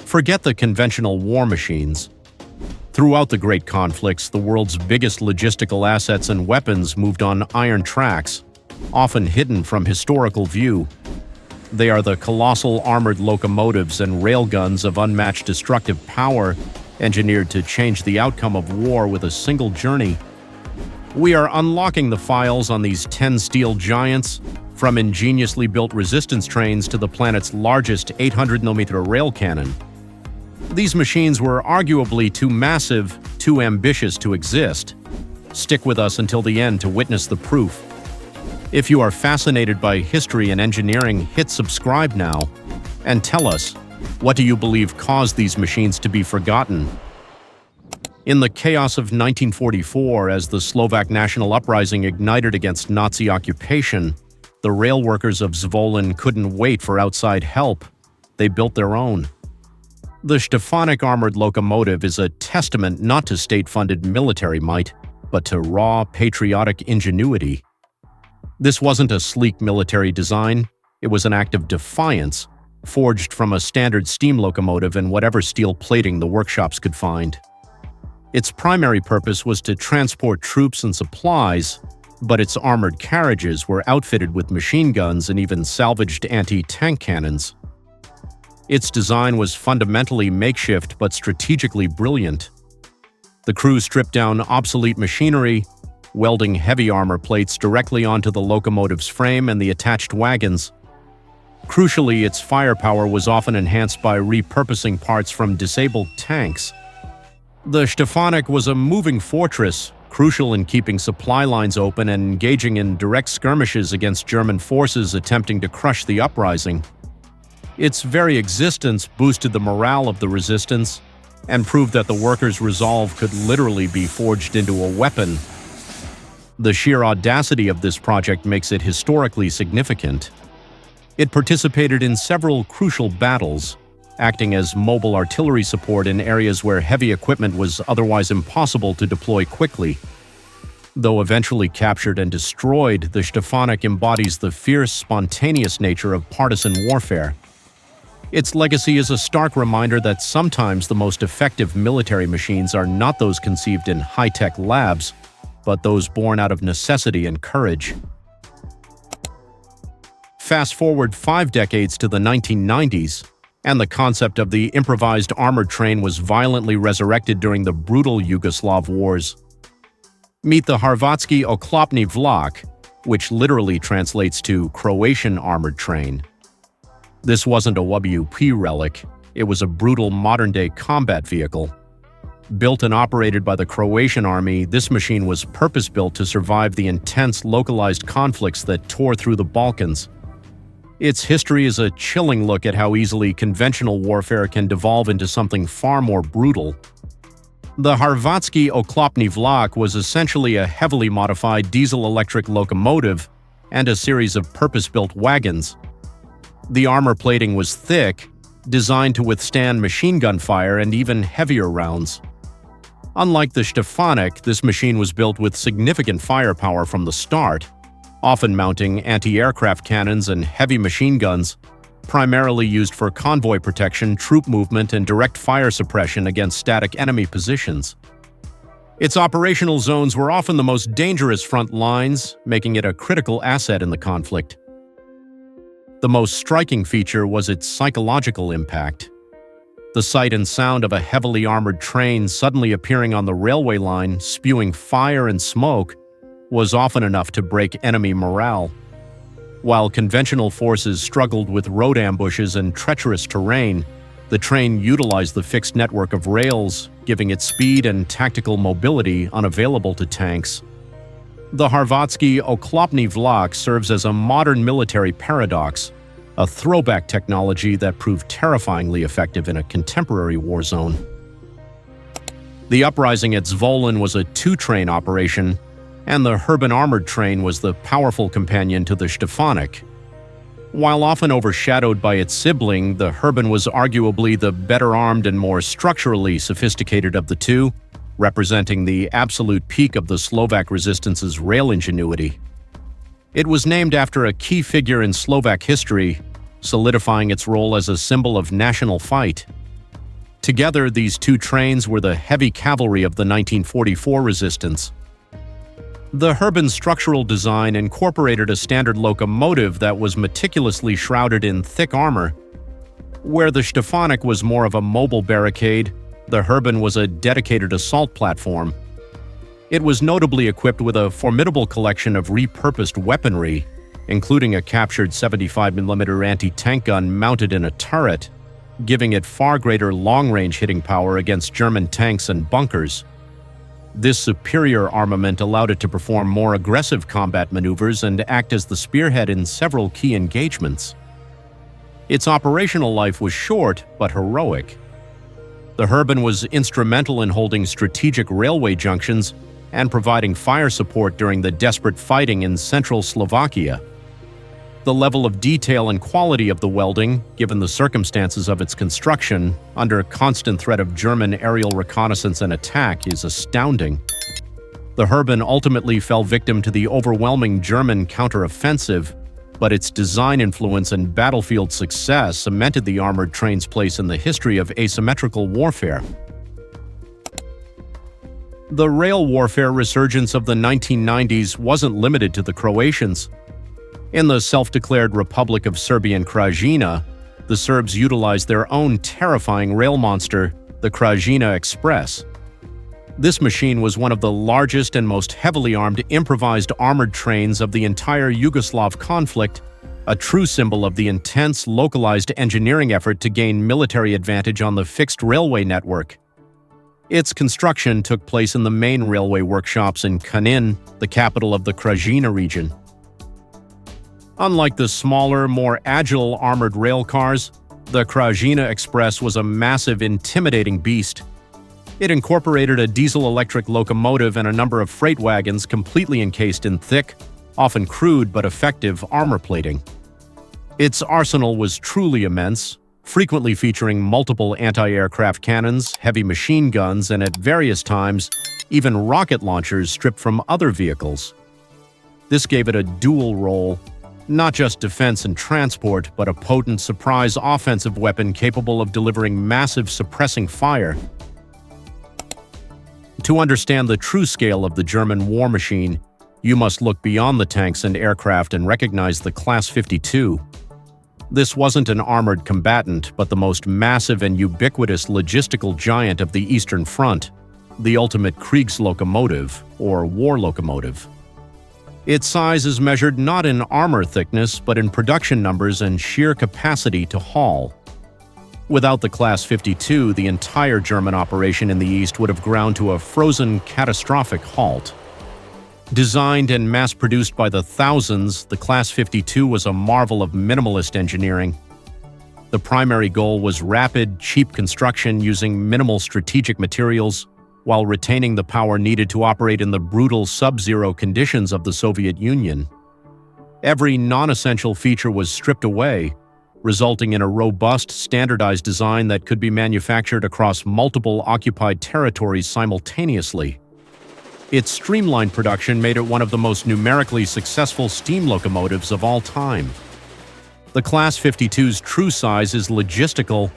Forget the conventional war machines. Throughout the great conflicts, the world's biggest logistical assets and weapons moved on iron tracks, often hidden from historical view. They are the colossal armored locomotives and railguns of unmatched destructive power, engineered to change the outcome of war with a single journey. We are unlocking the files on these 10 steel giants, from ingeniously built resistance trains to the planet's largest 800mm rail cannon. These machines were arguably too massive, too ambitious to exist. Stick with us until the end to witness the proof. If you are fascinated by history and engineering, hit subscribe now and tell us, what do you believe caused these machines to be forgotten? In the chaos of 1944, as the Slovak national uprising ignited against Nazi occupation, the rail workers of Zvolin couldn't wait for outside help. They built their own. The Stefanik armored locomotive is a testament not to state-funded military might, but to raw, patriotic ingenuity. This wasn't a sleek military design, it was an act of defiance, forged from a standard steam locomotive and whatever steel plating the workshops could find. Its primary purpose was to transport troops and supplies, but its armored carriages were outfitted with machine guns and even salvaged anti-tank cannons. Its design was fundamentally makeshift but strategically brilliant. The crew stripped down obsolete machinery, welding heavy armor plates directly onto the locomotive's frame and the attached wagons. Crucially, its firepower was often enhanced by repurposing parts from disabled tanks. The Stefanik was a moving fortress, crucial in keeping supply lines open and engaging in direct skirmishes against German forces attempting to crush the uprising. Its very existence boosted the morale of the resistance and proved that the workers' resolve could literally be forged into a weapon. The sheer audacity of this project makes it historically significant. It participated in several crucial battles, acting as mobile artillery support in areas where heavy equipment was otherwise impossible to deploy quickly. Though eventually captured and destroyed, the Stefanik embodies the fierce, spontaneous nature of partisan warfare. Its legacy is a stark reminder that sometimes the most effective military machines are not those conceived in high-tech labs, but those born out of necessity and courage. Fast forward 5 decades to the 1990s, and the concept of the improvised armored train was violently resurrected during the brutal Yugoslav wars. Meet the Hrvatski oklopni vlak, which literally translates to Croatian armored train. This wasn't a WP relic, it was a brutal modern-day combat vehicle. Built and operated by the Croatian army, this machine was purpose-built to survive the intense localized conflicts that tore through the Balkans. Its history is a chilling look at how easily conventional warfare can devolve into something far more brutal. The Hrvatski oklopni vlak was essentially a heavily modified diesel-electric locomotive and a series of purpose-built wagons. The armor plating was thick, designed to withstand machine gun fire and even heavier rounds. Unlike the Stefanik, this machine was built with significant firepower from the start, often mounting anti-aircraft cannons and heavy machine guns, primarily used for convoy protection, troop movement, and direct fire suppression against static enemy positions. Its operational zones were often the most dangerous front lines, making it a critical asset in the conflict. The most striking feature was its psychological impact. The sight and sound of a heavily armored train suddenly appearing on the railway line, spewing fire and smoke, was often enough to break enemy morale. While conventional forces struggled with road ambushes and treacherous terrain, the train utilized the fixed network of rails, giving it speed and tactical mobility unavailable to tanks. The Hrvatski oklopni vlak serves as a modern military paradox, a throwback technology that proved terrifyingly effective in a contemporary war zone. The uprising at Zvolin was a two-train operation, and the Hrban armored train was the powerful companion to the Stefanik. While often overshadowed by its sibling, the Hrban was arguably the better-armed and more structurally sophisticated of the two, representing the absolute peak of the Slovak resistance's rail ingenuity. It was named after a key figure in Slovak history, solidifying its role as a symbol of national fight. Together, these two trains were the heavy cavalry of the 1944 resistance. The Herben structural design incorporated a standard locomotive that was meticulously shrouded in thick armor. Where the Stefanik was more of a mobile barricade, the Herben was a dedicated assault platform. It was notably equipped with a formidable collection of repurposed weaponry, including a captured 75mm anti-tank gun mounted in a turret, giving it far greater long-range hitting power against German tanks and bunkers. This superior armament allowed it to perform more aggressive combat maneuvers and act as the spearhead in several key engagements. Its operational life was short but heroic. The Herben was instrumental in holding strategic railway junctions and providing fire support during the desperate fighting in central Slovakia. The level of detail and quality of the welding, given the circumstances of its construction, under constant threat of German aerial reconnaissance and attack, is astounding. The Herben ultimately fell victim to the overwhelming German counteroffensive, but its design influence and battlefield success cemented the armored train's place in the history of asymmetrical warfare. The rail warfare resurgence of the 1990s wasn't limited to the Croatians. In the self-declared Republic of Serbian Krajina, the Serbs utilized their own terrifying rail monster, the Krajina Express. This machine was one of the largest and most heavily armed improvised armored trains of the entire Yugoslav conflict, a true symbol of the intense, localized engineering effort to gain military advantage on the fixed railway network. Its construction took place in the main railway workshops in Kanin, the capital of the Krajina region. Unlike the smaller, more agile armored rail cars, the Krajina Express was a massive, intimidating beast. It incorporated a diesel-electric locomotive and a number of freight wagons completely encased in thick, often crude but effective armor plating. Its arsenal was truly immense, frequently featuring multiple anti-aircraft cannons, heavy machine guns, and at various times, even rocket launchers stripped from other vehicles. This gave it a dual role, not just defense and transport, but a potent surprise offensive weapon capable of delivering massive suppressing fire. To understand the true scale of the German war machine, you must look beyond the tanks and aircraft and recognize the Class 52. This wasn't an armored combatant, but the most massive and ubiquitous logistical giant of the Eastern Front, the ultimate Kriegslokomotive, or war locomotive. Its size is measured not in armor thickness, but in production numbers and sheer capacity to haul. Without the Class 52, the entire German operation in the East would have ground to a frozen, catastrophic halt. Designed and mass-produced by the thousands, the Class 52 was a marvel of minimalist engineering. The primary goal was rapid, cheap construction using minimal strategic materials, while retaining the power needed to operate in the brutal sub-zero conditions of the Soviet Union. Every non-essential feature was stripped away, resulting in a robust, standardized design that could be manufactured across multiple occupied territories simultaneously. Its streamlined production made it one of the most numerically successful steam locomotives of all time. The Class 52's true size is logistical.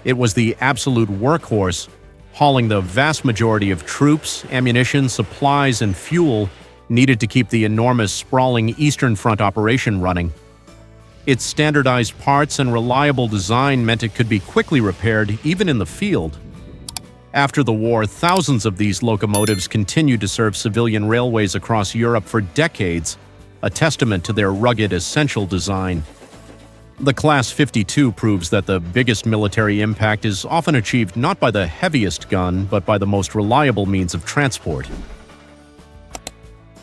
It was the absolute workhorse, hauling the vast majority of troops, ammunition, supplies, and fuel needed to keep the enormous, sprawling Eastern Front operation running. Its standardized parts and reliable design meant it could be quickly repaired even in the field. After the war, thousands of these locomotives continued to serve civilian railways across Europe for decades, a testament to their rugged, essential design. The Class 52 proves that the biggest military impact is often achieved not by the heaviest gun, but by the most reliable means of transport.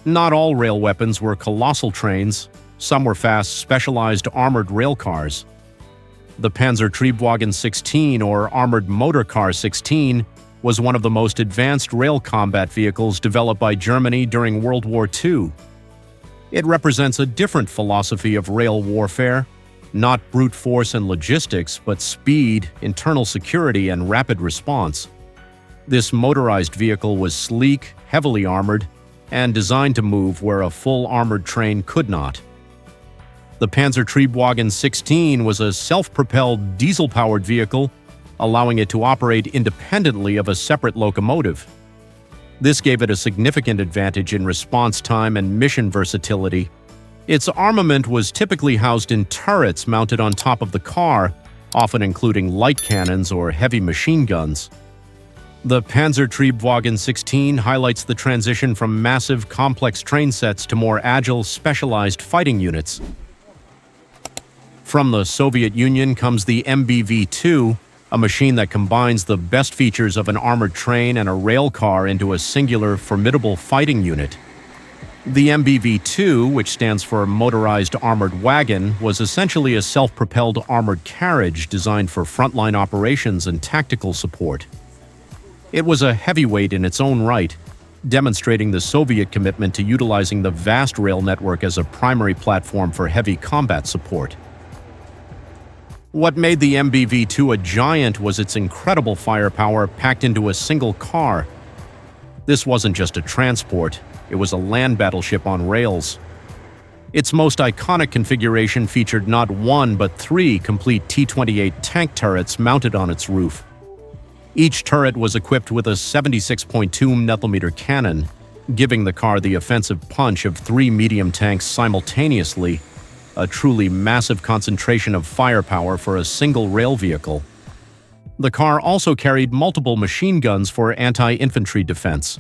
Not all rail weapons were colossal trains. Some were fast, specialized armored rail cars. The Panzertriebwagen 16, or Armored Motor Car 16, was one of the most advanced rail combat vehicles developed by Germany during World War II. It represents a different philosophy of rail warfare, not brute force and logistics, but speed, internal security, and rapid response. This motorized vehicle was sleek, heavily armored, and designed to move where a full armored train could not. The Panzertriebwagen 16 was a self-propelled, diesel-powered vehicle allowing it to operate independently of a separate locomotive. This gave it a significant advantage in response time and mission versatility. Its armament was typically housed in turrets mounted on top of the car, often including light cannons or heavy machine guns. The Panzertriebwagen 16 highlights the transition from massive, complex train sets to more agile, specialized fighting units. From the Soviet Union comes the MBV-2, a machine that combines the best features of an armored train and a rail car into a singular, formidable fighting unit. The MBV-2, which stands for Motorized Armored Wagon, was essentially a self-propelled armored carriage designed for frontline operations and tactical support. It was a heavyweight in its own right, demonstrating the Soviet commitment to utilizing the vast rail network as a primary platform for heavy combat support. What made the MBV-2 a giant was its incredible firepower packed into a single car. This wasn't just a transport, it was a land battleship on rails. Its most iconic configuration featured not one but three complete T-28 tank turrets mounted on its roof. Each turret was equipped with a 76.2 mm cannon, giving the car the offensive punch of three medium tanks simultaneously, a truly massive concentration of firepower for a single rail vehicle. The car also carried multiple machine guns for anti-infantry defense.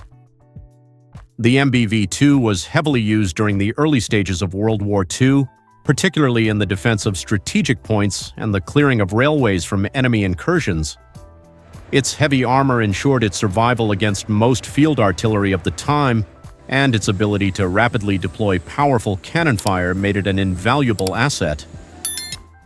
The MBV-2 was heavily used during the early stages of World War II, particularly in the defense of strategic points and the clearing of railways from enemy incursions. Its heavy armor ensured its survival against most field artillery of the time, and its ability to rapidly deploy powerful cannon fire made it an invaluable asset.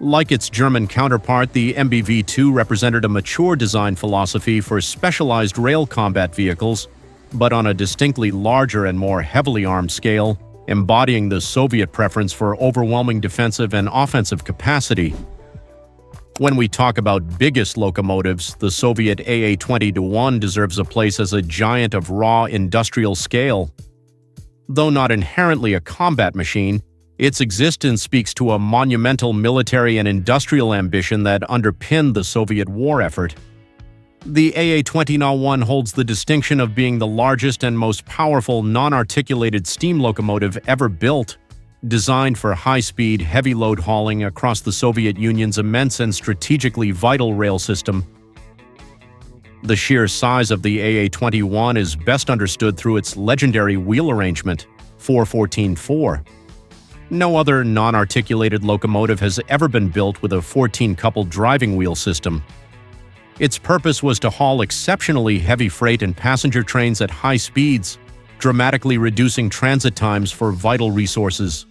Like its German counterpart, the MBV-2 represented a mature design philosophy for specialized rail combat vehicles, but on a distinctly larger and more heavily armed scale, embodying the Soviet preference for overwhelming defensive and offensive capacity. When we talk about biggest locomotives, the Soviet AA-20-1 deserves a place as a giant of raw industrial scale. Though not inherently a combat machine, its existence speaks to a monumental military and industrial ambition that underpinned the Soviet war effort. The AA-20-1 holds the distinction of being the largest and most powerful non-articulated steam locomotive ever built, designed for high-speed, heavy-load hauling across the Soviet Union's immense and strategically vital rail system. The sheer size of the AA-21 is best understood through its legendary wheel arrangement, 4-14-4. No other non-articulated locomotive has ever been built with a 14-coupled driving wheel system. Its purpose was to haul exceptionally heavy freight and passenger trains at high speeds, dramatically reducing transit times for vital resources.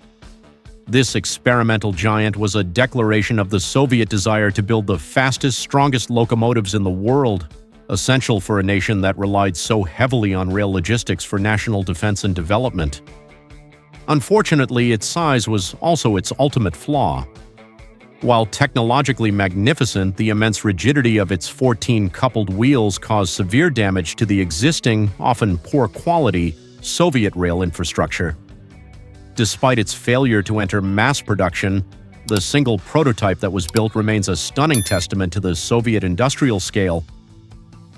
This experimental giant was a declaration of the Soviet desire to build the fastest, strongest locomotives in the world, essential for a nation that relied so heavily on rail logistics for national defense and development. Unfortunately, its size was also its ultimate flaw. While technologically magnificent, the immense rigidity of its 14 coupled wheels caused severe damage to the existing, often poor quality, Soviet rail infrastructure. Despite its failure to enter mass production, the single prototype that was built remains a stunning testament to the Soviet industrial scale.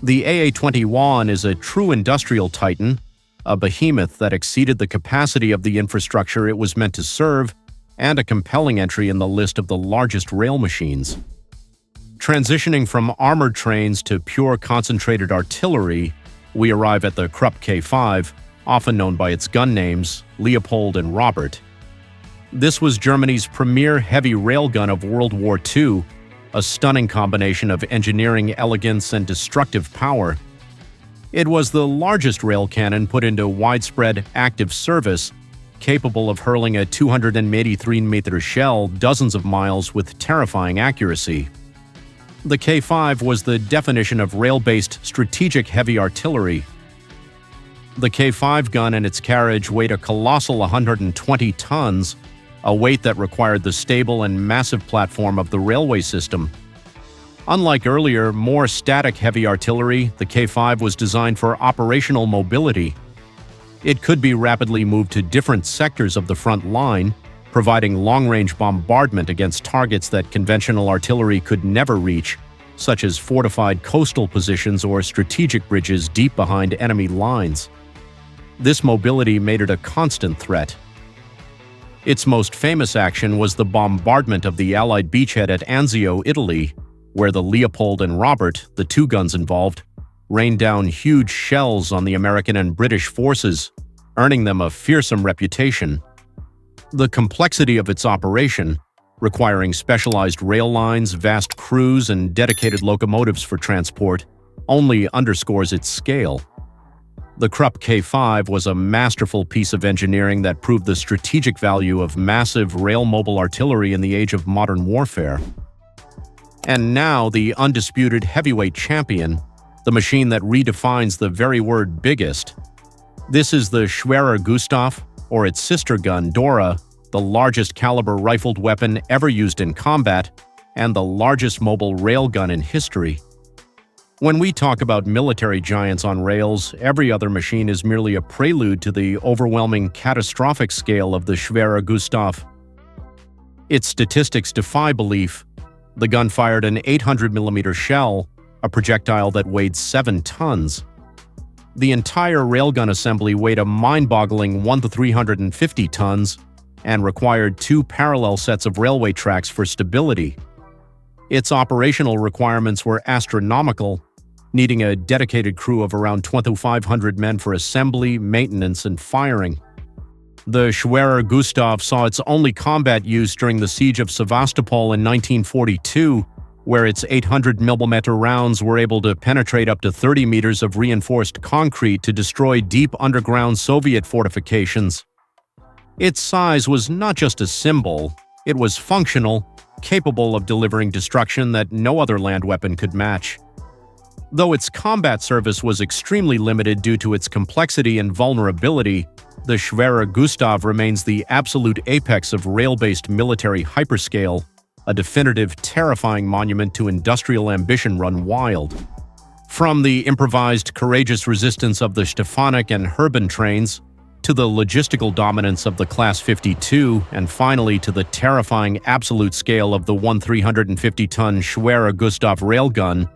The AA-21 is a true industrial titan, a behemoth that exceeded the capacity of the infrastructure it was meant to serve, and a compelling entry in the list of the largest rail machines. Transitioning from armored trains to pure concentrated artillery, we arrive at the Krupp K5, often known by its gun names, Leopold and Robert. This was Germany's premier heavy railgun of World War II, a stunning combination of engineering elegance and destructive power. It was the largest rail cannon put into widespread active service, capable of hurling a 283-meter shell dozens of miles with terrifying accuracy. The K5 was the definition of rail-based strategic heavy artillery. The K5 gun and its carriage weighed a colossal 120 tons, a weight that required the stable and massive platform of the railway system. Unlike earlier, more static heavy artillery, the K5 was designed for operational mobility. It could be rapidly moved to different sectors of the front line, providing long-range bombardment against targets that conventional artillery could never reach, such as fortified coastal positions or strategic bridges deep behind enemy lines. This mobility made it a constant threat. Its most famous action was the bombardment of the Allied beachhead at Anzio, Italy, where the Leopold and Robert, the two guns involved, rained down huge shells on the American and British forces, earning them a fearsome reputation. The complexity of its operation, requiring specialized rail lines, vast crews, and dedicated locomotives for transport, only underscores its scale. The Krupp K5 was a masterful piece of engineering that proved the strategic value of massive rail-mobile artillery in the age of modern warfare. And now the undisputed heavyweight champion, the machine that redefines the very word biggest. This is the Schwerer Gustav, or its sister gun, Dora, the largest caliber rifled weapon ever used in combat, and the largest mobile railgun in history. When we talk about military giants on rails, every other machine is merely a prelude to the overwhelming catastrophic scale of the Schwerer Gustav. Its statistics defy belief. The gun fired an 800mm shell, a projectile that weighed 7 tons. The entire railgun assembly weighed a mind-boggling 1 to 350 tons and required 2 parallel sets of railway tracks for stability. Its operational requirements were astronomical, needing a dedicated crew of around 2,500 men for assembly, maintenance, and firing. The Schwerer Gustav saw its only combat use during the Siege of Sevastopol in 1942, where its 800mm rounds were able to penetrate up to 30 meters of reinforced concrete to destroy deep underground Soviet fortifications. Its size was not just a symbol, it was functional, capable of delivering destruction that no other land weapon could match. Though its combat service was extremely limited due to its complexity and vulnerability, the Schwerer Gustav remains the absolute apex of rail-based military hyperscale, a definitive, terrifying monument to industrial ambition run wild. From the improvised, courageous resistance of the Stefanik and Herben trains, to the logistical dominance of the Class 52, and finally to the terrifying absolute scale of the 350-ton Schwerer Gustav railgun,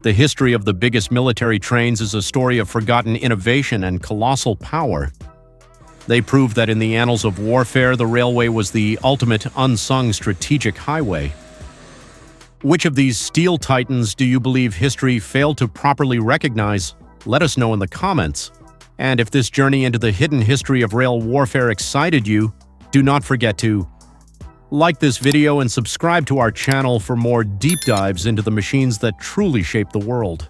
the history of the biggest military trains is a story of forgotten innovation and colossal power. They prove that in the annals of warfare, the railway was the ultimate unsung strategic highway. Which of these steel titans do you believe history failed to properly recognize? Let us know in the comments. And if this journey into the hidden history of rail warfare excited you, do not forget to like this video and subscribe to our channel for more deep dives into the machines that truly shape the world.